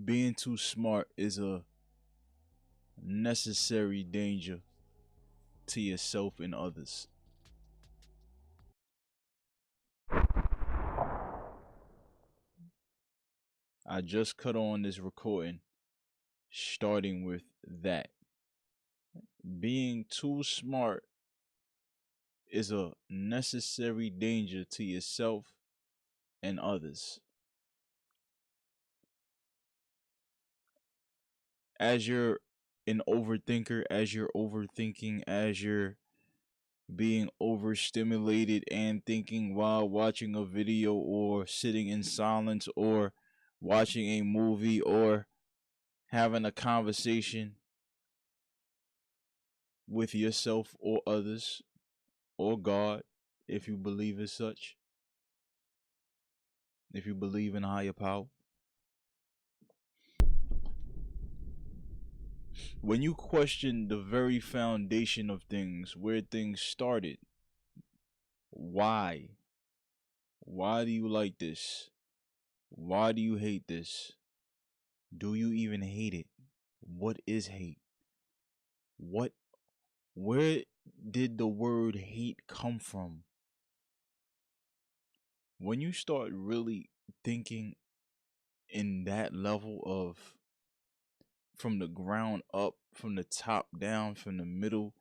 Being too smart is a necessary danger to yourself and others. I just cut on this recording starting with that. Being too smart is a necessary danger to yourself and others. As you're an overthinker, as you're overthinking, as you're being overstimulated and thinking while watching a video or sitting in silence or watching a movie or having a conversation with yourself or others or God, if you believe as such, if you believe in higher power. When you question the very foundation of things, where things started, why? Why do you like this? Why do you hate this? Do you even hate it? What is hate? What Where did the word hate come from? When you start really thinking in that level of from the ground up, from the top down, from the middle,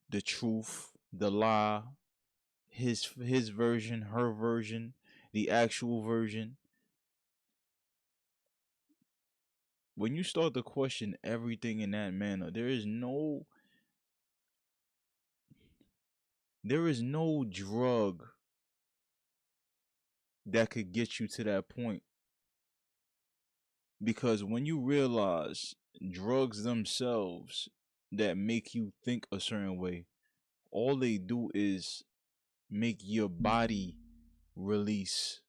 the truth, the lie, his version, her version, the actual version. When you start to question everything in that manner, there is no drug that could get you to that point. Because when you realize drugs themselves that make you think a certain way, all they do is make your body release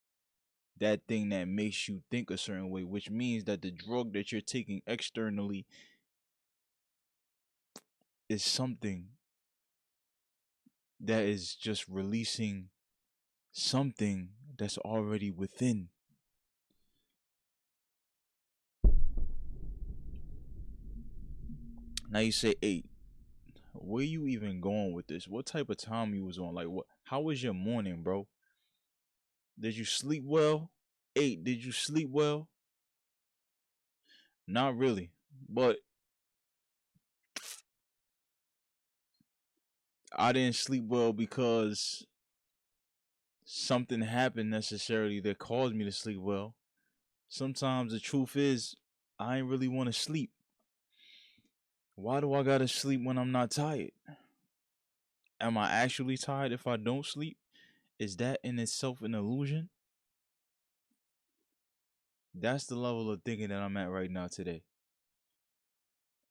that thing that makes you think a certain way, which means that the drug that you're taking externally is something that is just releasing something that's already within. Now you say, hey, where you even going with this? What type of time you was on? Like, what? How was your morning, bro? Did you sleep well? 8, did you sleep well? Not really. But I didn't sleep well because something happened necessarily that caused me to sleep well. Sometimes the truth is, I ain't really want to sleep. Why do I gotta sleep when I'm not tired? Am I actually tired if I don't sleep? Is that in itself an illusion? That's the level of thinking that I'm at right now today.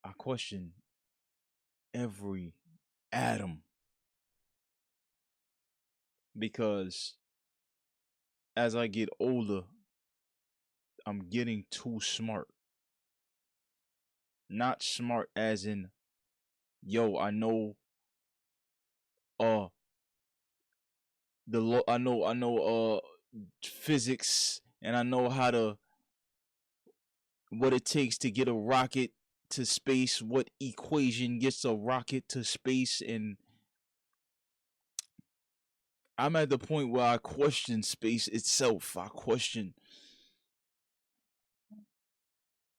I question every atom because as I get older, I'm getting too smart. Not smart as in, yo, I know uh I know physics and I know how to what it takes to get a rocket to space, what equation gets a rocket to space, and I'm at the point where I question space itself. I question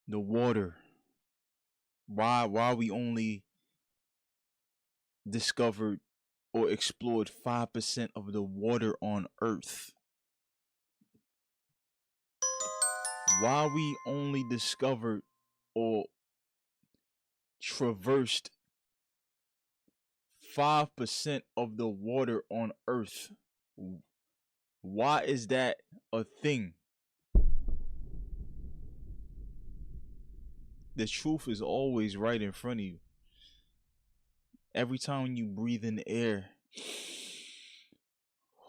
the water. Why we only discovered or explored 5% of the water on Earth? Why we only discovered or traversed 5% of the water on Earth? Why is that a thing? The truth is always right in front of you. Every time you breathe in the air,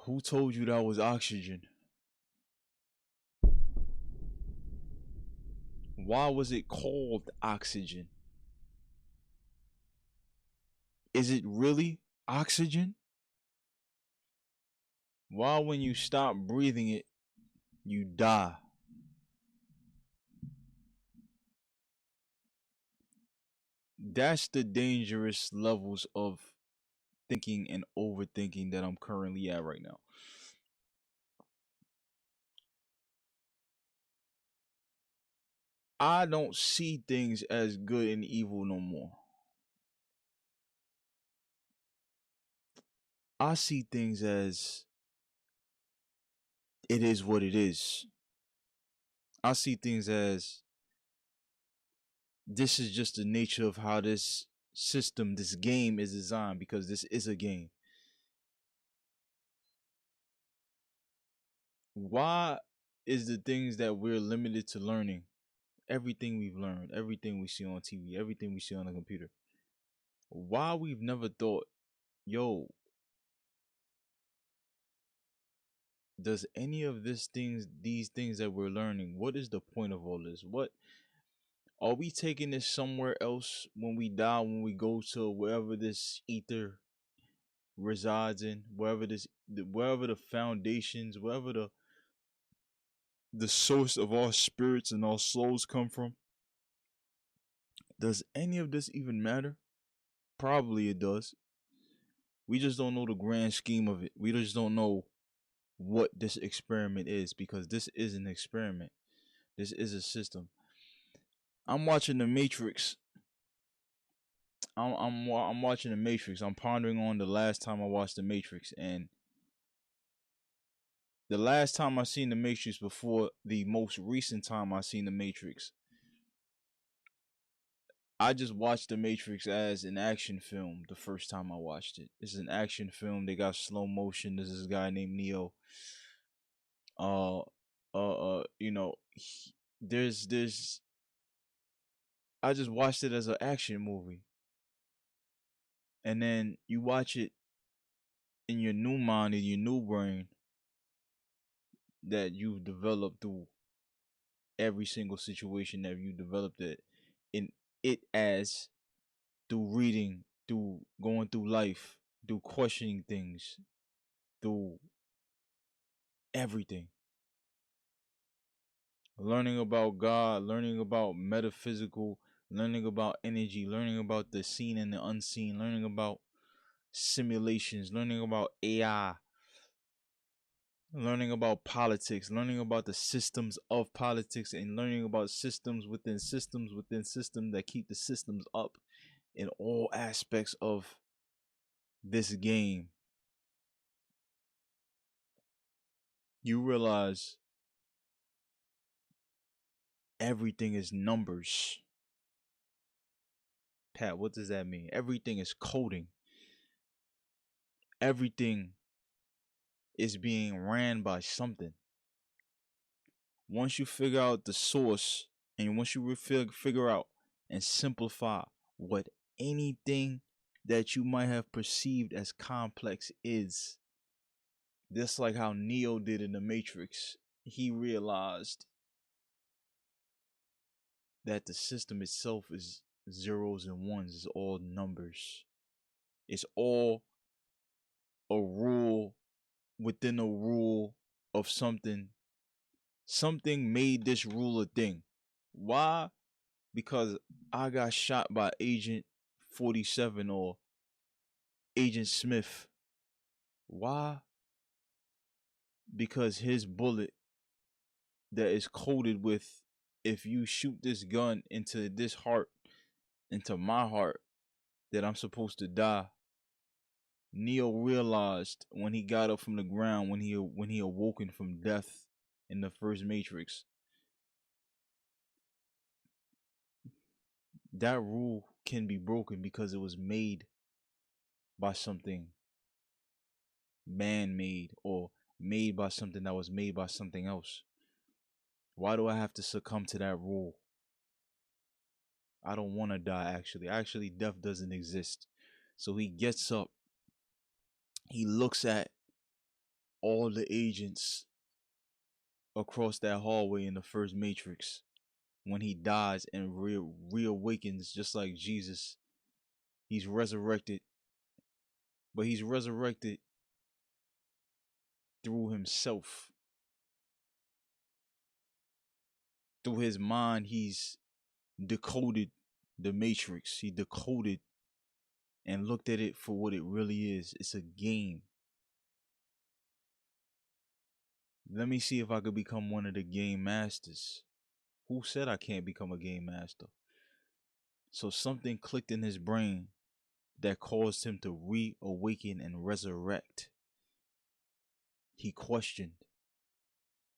who told you that was oxygen? Why was it called oxygen? Is it really oxygen? Why, when you stop breathing it, you die? That's the dangerous levels of thinking and overthinking that I'm currently at right now. I don't see things as good and evil no more. I see things as it is what it is. I see things as this is just the nature of how this system, this game is designed, because this is a game. Why is the things that we're limited to learning, everything we've learned, everything we see on TV, everything we see on the computer, why we've never thought, yo, does any of these things that we're learning, what is the point of all this? What are we taking this somewhere else when we die, when we go to wherever this ether resides in, wherever the foundations, wherever the source of our spirits and our souls come from? Does any of this even matter? Probably it does. We just don't know the grand scheme of it. We just don't know what this experiment is, because this is an experiment. This is a system. I'm watching The Matrix. I'm watching The Matrix. I'm pondering on the last time I watched The Matrix, and the last time I seen The Matrix before the most recent time I seen The Matrix, I just watched The Matrix as an action film the first time I watched it. It's an action film. They got slow motion. There's this guy named Neo. Uh you know, there's I just watched it as an action movie. And then you watch it in your new mind, in your new brain that you've developed through every single situation that you developed it in it as, through reading, through going through life, through questioning things, through everything. Learning about God, learning about metaphysical, learning about energy, learning about the seen and the unseen, learning about simulations, learning about AI, learning about politics, learning about the systems of politics, and learning about systems within systems that keep the systems up in all aspects of this game. You realize everything is numbers. Pat, what does that mean? Everything is coding. Everything is being ran by something. Once you figure out the source, and once you figure out and simplify what anything that you might have perceived as complex is, just like how Neo did in the Matrix, he realized that the system itself is zeros and ones, it's all numbers. It's all a rule within a rule of something. Something made this rule a thing. Why? Because I got shot by Agent 47 or Agent Smith. Why? Because his bullet that is coded with, if you shoot this gun into this heart, into my heart, that I'm supposed to die. Neo realized when he got up from the ground, when he awoken from death in the first Matrix, that rule can be broken because it was made by something man-made, or made by something that was made by something else. Why do I have to succumb to that rule? I don't want to die, actually. Actually, death doesn't exist. So he gets up. He looks at all the agents across that hallway in the first Matrix when he dies and reawakens just like Jesus. He's resurrected, but he's resurrected through himself. Through his mind, he's decoded the Matrix. He decoded and looked at it for what it really is. It's a game. Let me see if I could become one of the game masters. Who said I can't become a game master? So something clicked in his brain that caused him to reawaken and resurrect. He questioned.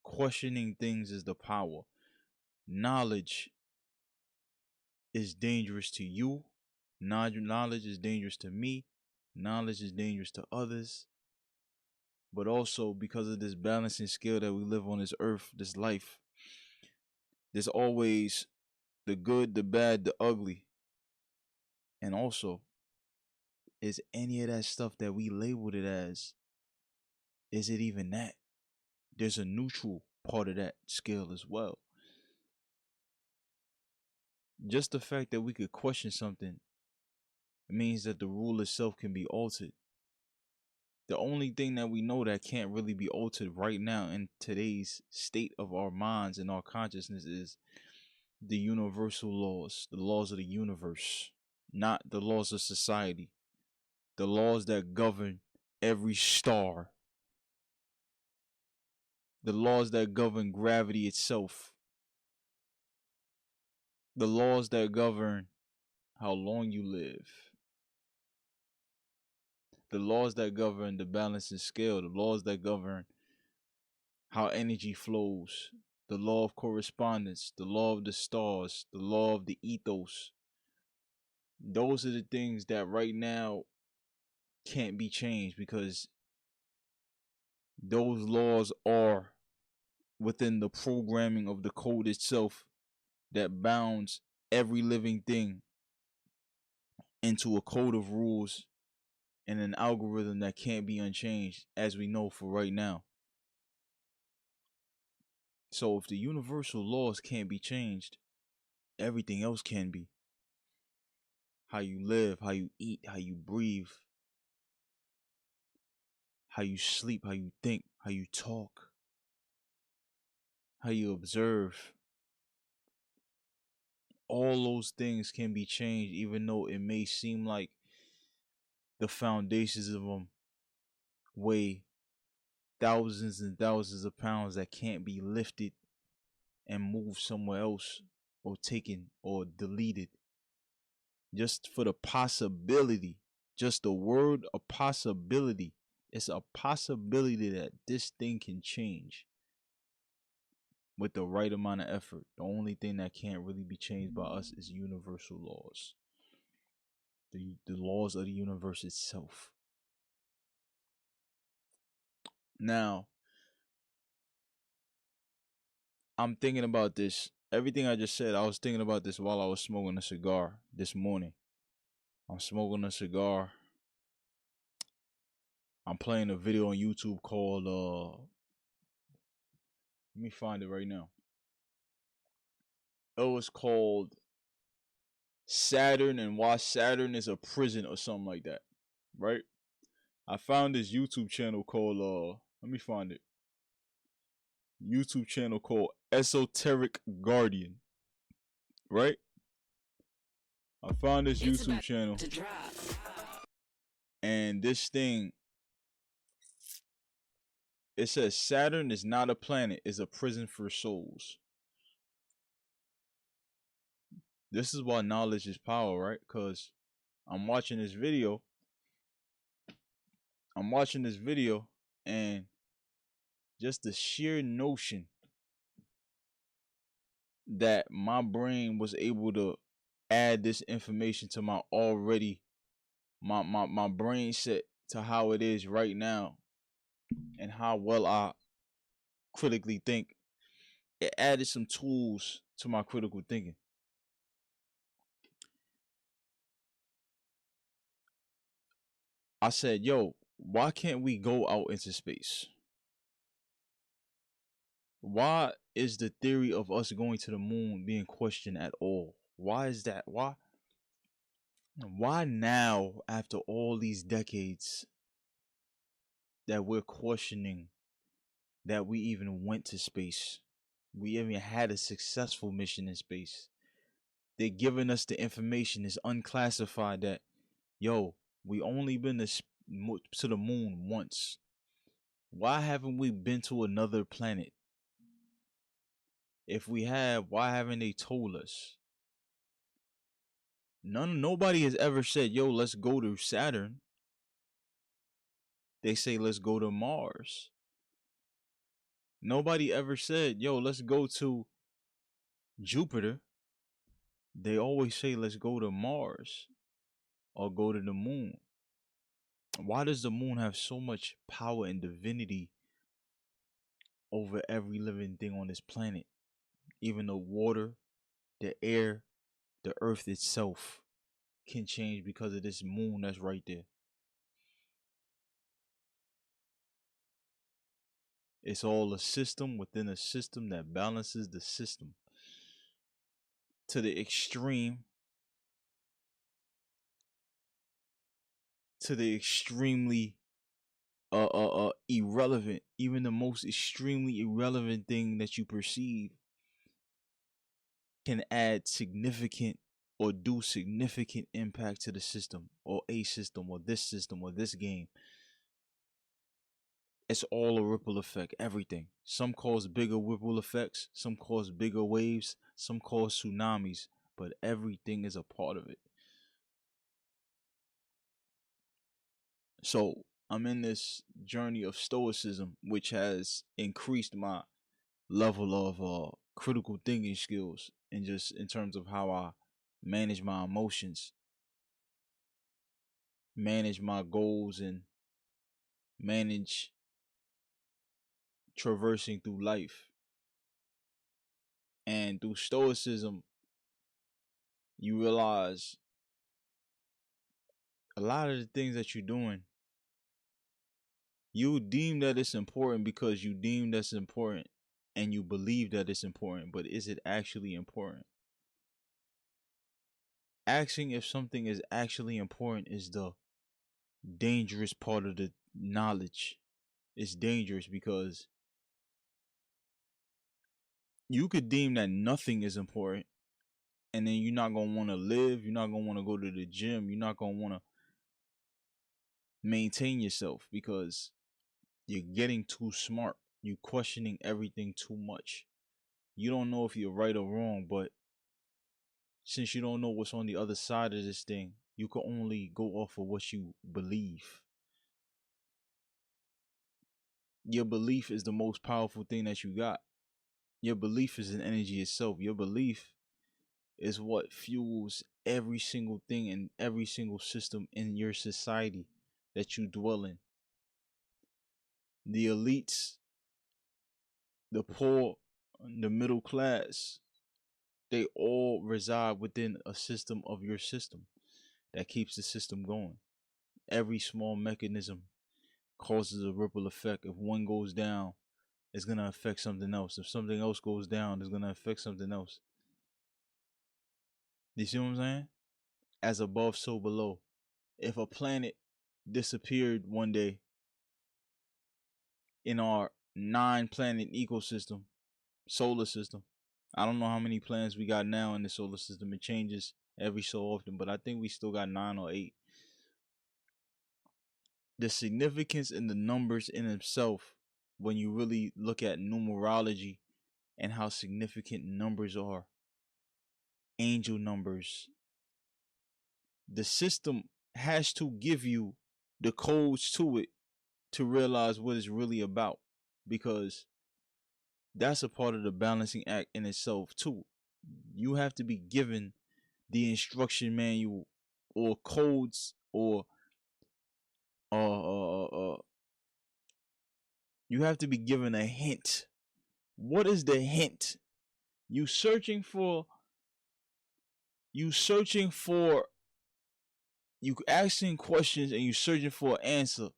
Questioning things is the power. Knowledge is dangerous to you. Knowledge is dangerous to me. Knowledge is dangerous to others. But also because of this balancing scale that we live on this earth, this life, there's always the good, the bad, the ugly. And also, is any of that stuff that we labeled it as, is it even that? There's a neutral part of that scale as well. Just the fact that we could question something means that the rule itself can be altered. The only thing that we know that can't really be altered right now in today's state of our minds and our consciousness is the universal laws, the laws of the universe, not the laws of society, the laws that govern every star, the laws that govern gravity itself, the laws that govern how long you live, the laws that govern the balancing scale, the laws that govern how energy flows, the law of correspondence, the law of the stars, the law of the ethos. Those are the things that right now can't be changed because those laws are within the programming of the code itself that bounds every living thing into a code of rules and an algorithm that can't be unchanged, as we know for right now. So if the universal laws can't be changed, everything else can be. How you live, how you eat, how you breathe, how you sleep, how you think, how you talk, how you observe. All those things can be changed, even though it may seem like the foundations of them weigh thousands and thousands of pounds that can't be lifted and moved somewhere else or taken or deleted. Just for the possibility, just the word a possibility. It's a possibility that this thing can change with the right amount of effort. The only thing that can't really be changed by us is universal laws. The laws of the universe itself. Now, I'm thinking about this. Everything I just said, I was thinking about this while I was smoking a cigar this morning. I'm smoking a cigar. I'm playing a video on YouTube called let me find it right now. It was called Saturn and Why Saturn is a Prison or something like that. Right? I found this YouTube channel called let me find it. YouTube channel called Esoteric Guardian. Right? I found this YouTube channel. And this thing, it says Saturn is not a planet, it's a prison for souls. This is why knowledge is power, right? Because I'm watching this video. And just the sheer notion that my brain was able to add this information to my already my brain set to how it is right now and how well I critically think, it added some tools to my critical thinking. I said, yo, why can't we go out into space? Why is the theory of us going to the moon being questioned at all? Why is that? Why now, after all these decades, that we're questioning that we even went to space? We even had a successful mission in space. They're giving us the information. It's unclassified that, yo, we only been to the moon once. Why haven't we been to another planet? If we have, why haven't they told us? Nobody has ever said, yo, let's go to Saturn. They say, let's go to Mars. Nobody ever said, yo, let's go to Jupiter. They always say, let's go to Mars or go to the moon. Why does the moon have so much power and divinity over every living thing on this planet? Even the water, the air, the earth itself can change because of this moon that's right there. It's all a system within a system that balances the system to the extreme, to the extremely irrelevant. Even the most extremely irrelevant thing that you perceive can add significant or do significant impact to the system or a system or this game. It's all a ripple effect, everything. Some cause bigger ripple effects, some cause bigger waves, some cause tsunamis, but everything is a part of it. So I'm in this journey of stoicism, which has increased my level of critical thinking skills and just in terms of how I manage my emotions, manage my goals, and manage traversing through life. And through stoicism, you realize a lot of the things that you're doing, you deem that it's important because you deem that's important and you believe that it's important, but is it actually important? Asking if something is actually important is the dangerous part of the knowledge. It's dangerous because you could deem that nothing is important and then you're not going to want to live, you're not going to want to go to the gym, you're not going to want to maintain yourself because you're getting too smart. You're questioning everything too much. You don't know if you're right or wrong, but since you don't know what's on the other side of this thing, you can only go off of what you believe. Your belief is the most powerful thing that you got. Your belief is an energy itself. Your belief is what fuels every single thing and every single system in your society that you dwell in. The elites, the poor, the middle class, they all reside within a system of your system that keeps the system going. Every small mechanism causes a ripple effect. If one goes down, it's going to affect something else. If something else goes down, it's going to affect something else. You see what I'm saying? As above, so below. If a planet disappeared one day in our 9-planet ecosystem, solar system, I don't know how many planets we got now in the solar system. It changes every so often, but I think we still got 9 or 8. The significance in the numbers in itself, when you really look at numerology and how significant numbers are, angel numbers, the system has to give you the codes to it to realize what it's really about, because that's a part of the balancing act in itself too. You have to be given the instruction manual or codes or you have to be given a hint. What is the hint? You searching for you asking questions and you searching for an answer,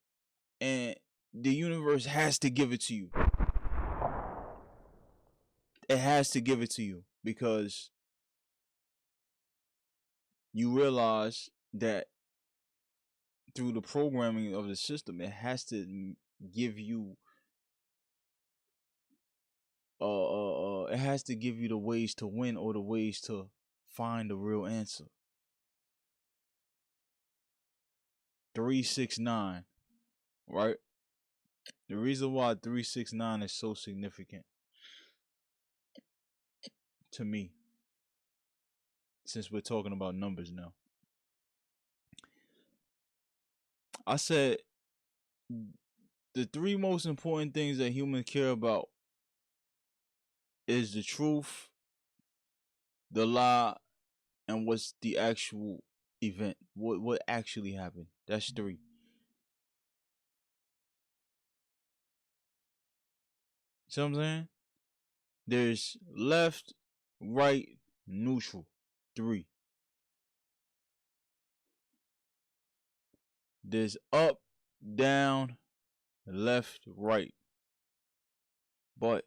and the universe has to give it to you. It has to give it to you because you realize that through the programming of the system, it has to give you it has to give you the ways to win or the ways to find the real answer. 369, right? The reason why 369 is so significant to me, since we're talking about numbers now, I said the three most important things that humans care about is the truth, the lie, and what's the actual event. What actually happened. That's three. See what I'm saying? There's left, right, neutral. Three. There's up, down, left, right. But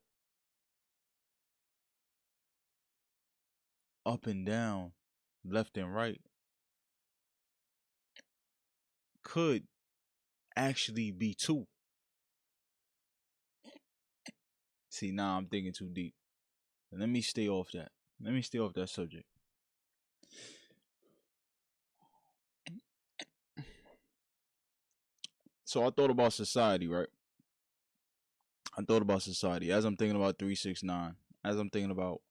up and down, left and right could actually be two. See, now I'm thinking too deep. Let me stay off that. Let me stay off that subject. So I thought about society, right? I thought about society as I'm thinking about 369, as I'm thinking about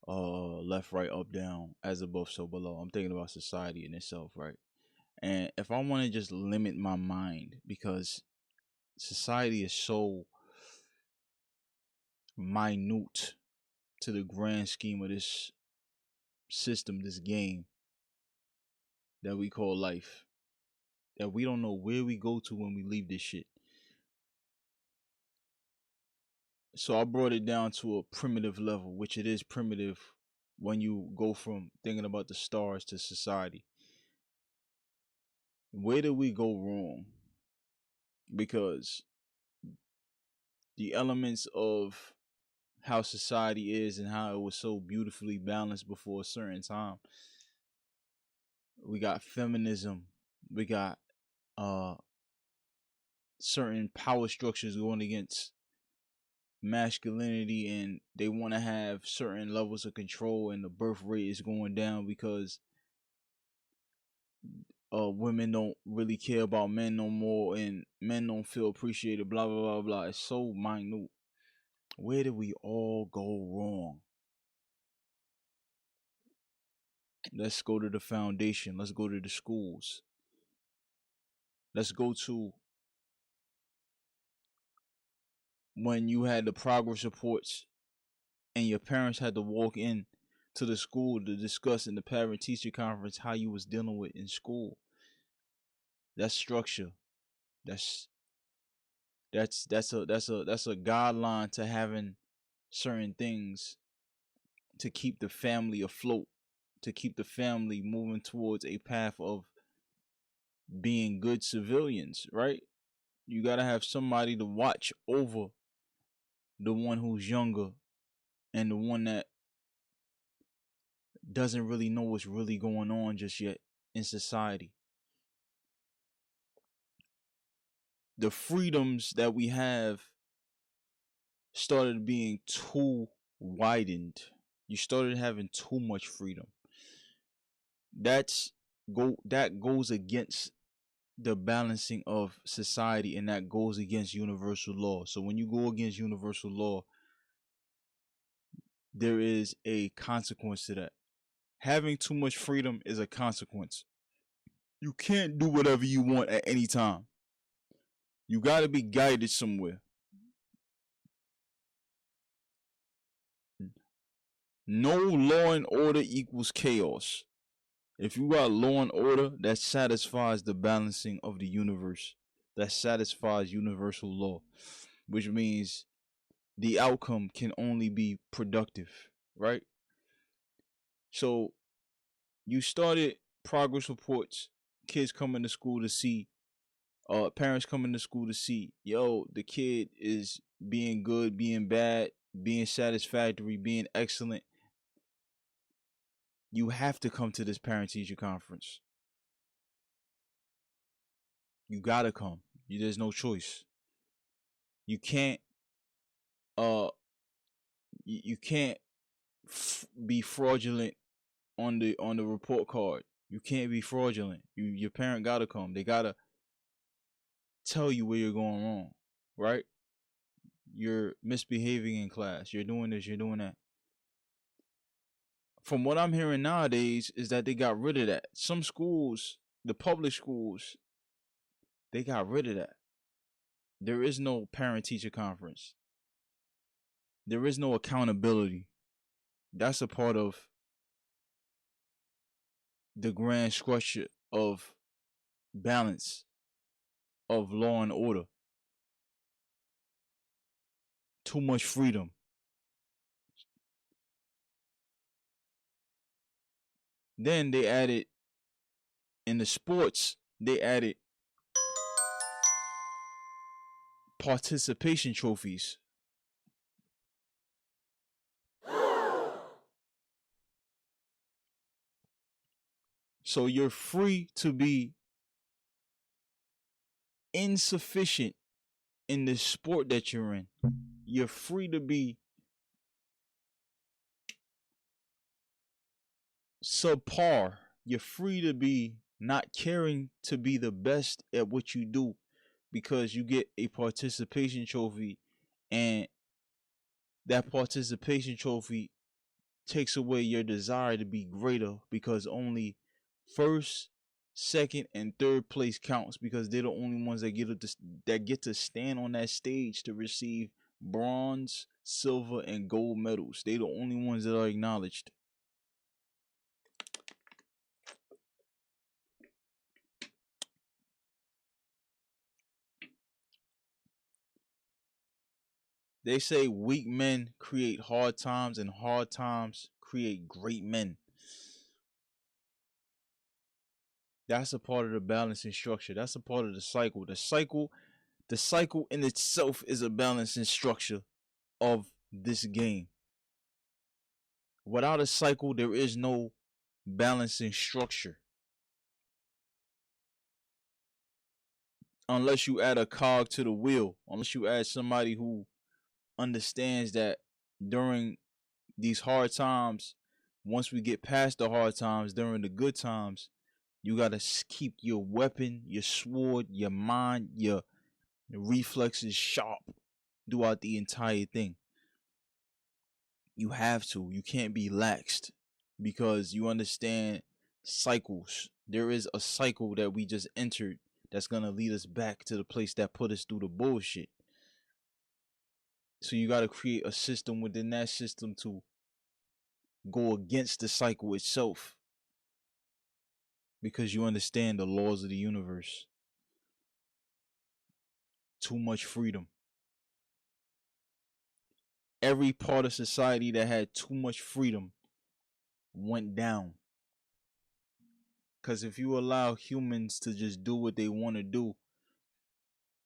left, right, up, down, as above, so below. I'm thinking about society in itself, right? And if I want to just limit my mind, because society is so minute to the grand scheme of this system, this game that we call life, that we don't know where we go to when we leave this shit. So I brought it down to a primitive level, which it is primitive when you go from thinking about the stars to society. Where did we go wrong? Because the elements of how society is and how it was so beautifully balanced before a certain time. We got feminism, we got certain power structures going against masculinity, and they want to have certain levels of control, and the birth rate is going down because women don't really care about men no more, and men don't feel appreciated, blah blah blah blah. It's so minute. Where did we all go wrong? Let's go to the foundation. Let's go to the schools. Let's go to when you had the progress reports and your parents had to walk in to the school to discuss in the parent teacher conference how you was dealing with in school. That's structure. That's a guideline to having certain things to keep the family afloat, to keep the family moving towards a path of being good civilians, right? You got to have somebody to watch over the one who's younger and the one that doesn't really know what's really going on just yet in society. The freedoms that we have started being too widened. You started having too much freedom. That goes against the balancing of society, and that goes against universal law. So when you go against universal law, there is a consequence to that. Having too much freedom is a consequence. You can't do whatever you want at any time. You got to be guided somewhere. No law and order equals chaos. If you got law and order, that satisfies the balancing of the universe. That satisfies universal law, which means the outcome can only be productive, right? So you started progress reports, kids coming to school to see, parents coming to school to see, yo, the kid is being good, being bad, being satisfactory, being excellent. You have to come to this parent teacher conference. You gotta come. There's no choice. You can't you can't be fraudulent on the report card. You can't be fraudulent. Your parent gotta come. They gotta tell you where you're going wrong, right? You're misbehaving in class. You're doing this. You're doing that. From what I'm hearing nowadays is that they got rid of that. Some schools, the public schools, they got rid of that. There is no parent teacher conference. There is no accountability. That's a part of the grand structure of balance, of law and order. Too much freedom. Then they added in the sports, they added participation trophies. So you're free to be insufficient in the sport that you're in. You're free to be subpar. You're free to be not caring to be the best at what you do because you get a participation trophy, and that participation trophy takes away your desire to be greater because only first, second, and third place counts because they're the only ones that get to stand on that stage to receive bronze, silver, and gold medals. They're the only ones that are acknowledged. They say weak men create hard times and hard times create great men. That's a part of the balancing structure. That's a part of the cycle. The cycle in itself is a balancing structure of this game. Without a cycle, there is no balancing structure. Unless you add a cog to the wheel, unless you add somebody who understands that during these hard times, once we get past the hard times, during the good times, you got to keep your weapon, your sword, your mind, your reflexes sharp throughout the entire thing. You have to. You can't be laxed because you understand cycles. There is a cycle that we just entered that's going to lead us back to the place that put us through the bullshit. So you got to create a system within that system to go against the cycle itself because you understand the laws of the universe. Too much freedom. Every part of society that had too much freedom went down. Because if you allow humans to just do what they want to do,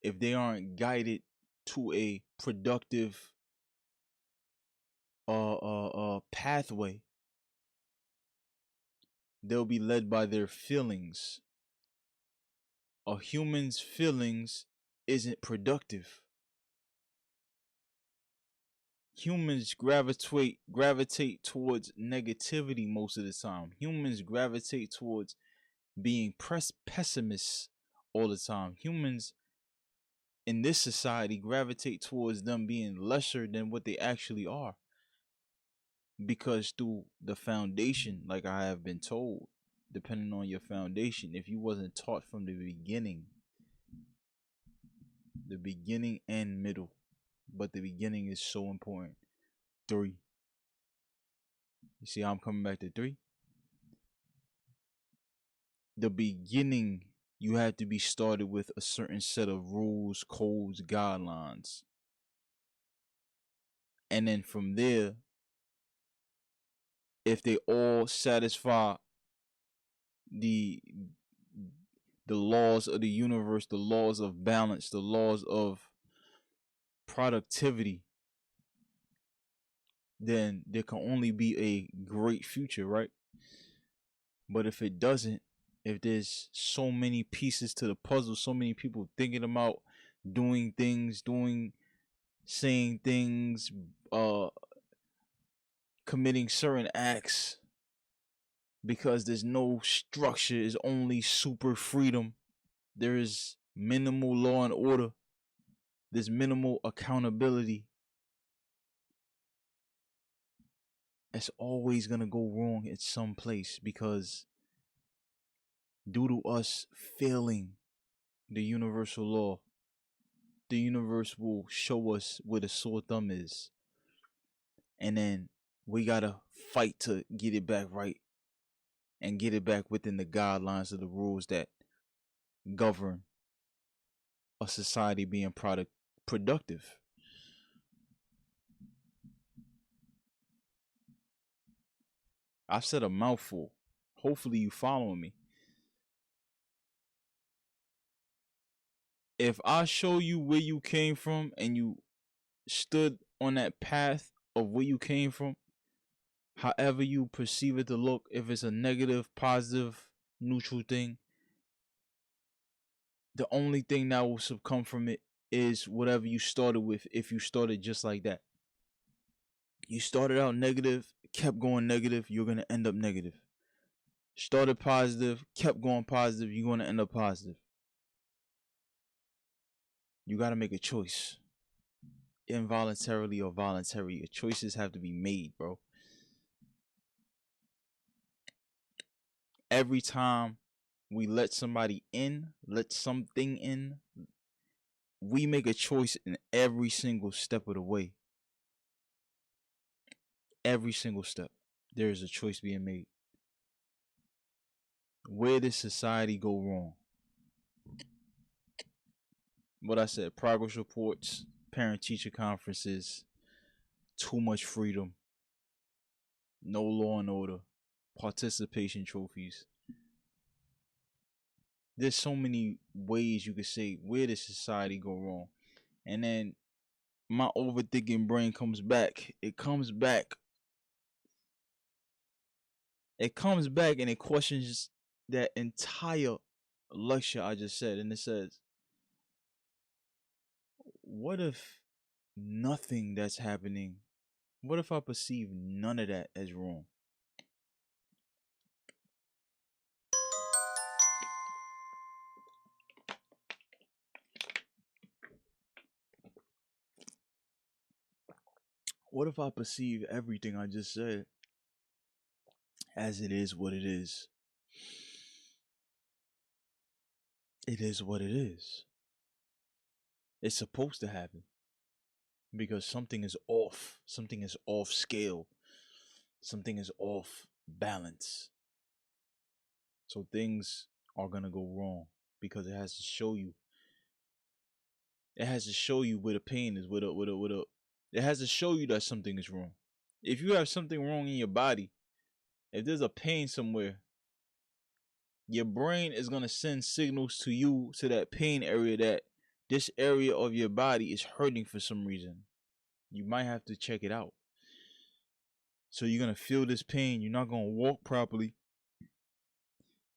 if they aren't guided to a productive pathway, they'll be led by their feelings. A human's feelings isn't productive. Humans gravitate towards negativity most of the time. Humans gravitate towards being pessimists all the time. Humans in this society gravitate towards them being lesser than what they actually are. Because through the foundation, like I have been told, depending on your foundation, if you wasn't taught from the beginning and middle, but the beginning is so important. 3. You see how I'm coming back to 3? The beginning, you have to be started with a certain set of rules, codes, guidelines. And then from there, if they all satisfy the laws of the universe, the laws of balance, the laws of productivity, then there can only be a great future, right? But if it doesn't, if there's so many pieces to the puzzle, so many people thinking about doing things, saying things, committing certain acts, because there's no structure, it's only super freedom. There is minimal law and order, there's minimal accountability. It's always gonna go wrong at some place because due to us failing the universal law, the universe will show us where the sore thumb is. And then we gotta fight to get it back right and get it back within the guidelines of the rules that govern a society being productive. I've said a mouthful. Hopefully you following me. If I show you where you came from and you stood on that path of where you came from, however you perceive it to look, if it's a negative, positive, neutral thing, the only thing that will succumb from it is whatever you started with. If you started just like that, you started out negative, kept going negative, you're going to end up negative. Started positive, kept going positive, you're going to end up positive. You got to make a choice, involuntarily or voluntary. Your choices have to be made, bro. Every time we let somebody in, let something in, we make a choice in every single step of the way. Every single step, there is a choice being made. Where did society go wrong? What I said, progress reports, parent-teacher conferences, too much freedom, no law and order, participation trophies. There's so many ways you could say, where did society go wrong? And then my overthinking brain comes back. It comes back and it questions that entire lecture I just said. And it says, what if nothing that's happening, what if I perceive none of that as wrong? What if I perceive everything I just said as it is what it is? It is what it is. It's supposed to happen because something is off. Something is off scale. Something is off balance. So things are going to go wrong because it has to show you. It has to show you where the pain is, it has to show you that something is wrong. If you have something wrong in your body, if there's a pain somewhere, your brain is going to send signals to you, to that pain area, that this area of your body is hurting for some reason. You might have to check it out. So you're going to feel this pain. You're not going to walk properly.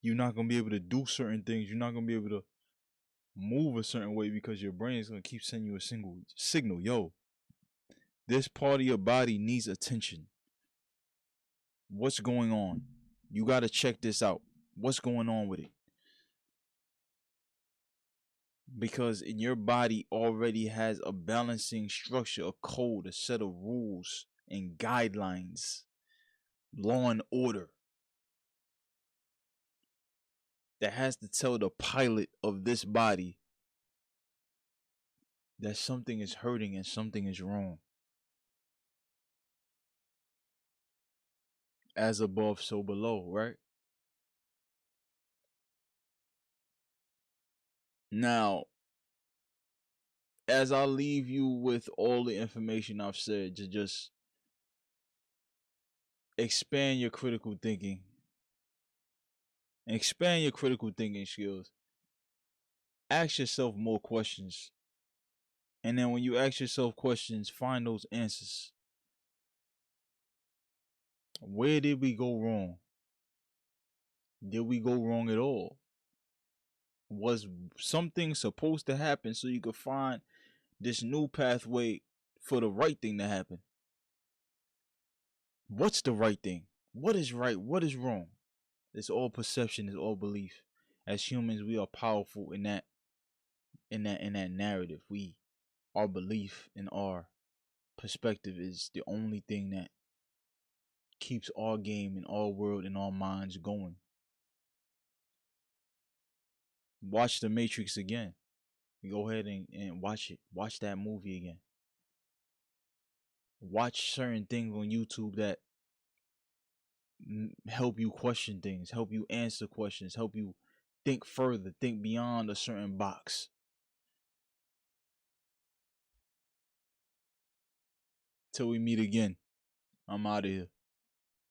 You're not going to be able to do certain things. You're not going to be able to move a certain way because your brain is going to keep sending you a signal. Yo, this part of your body needs attention. What's going on? You got to check this out. What's going on with it? Because in your body already has a balancing structure, a code, a set of rules and guidelines, law and order that has to tell the pilot of this body that something is hurting and something is wrong. As above, so below, right? Now, as I leave you with all the information I've said, to just expand your critical thinking, expand your critical thinking skills. Ask yourself more questions. And then when you ask yourself questions, find those answers. Where did we go wrong? Did we go wrong at all? Was something supposed to happen so you could find this new pathway for the right thing to happen? What's the right thing? What is right? What is wrong? It's all perception, it's all belief. As humans, we are powerful in that narrative. Our belief and our perspective is the only thing that keeps our game and our world and our minds going. Watch The Matrix again. Go ahead and watch it. Watch that movie again. Watch certain things on YouTube that help you question things, help you answer questions, help you think further, think beyond a certain box. Till we meet again, I'm out of here.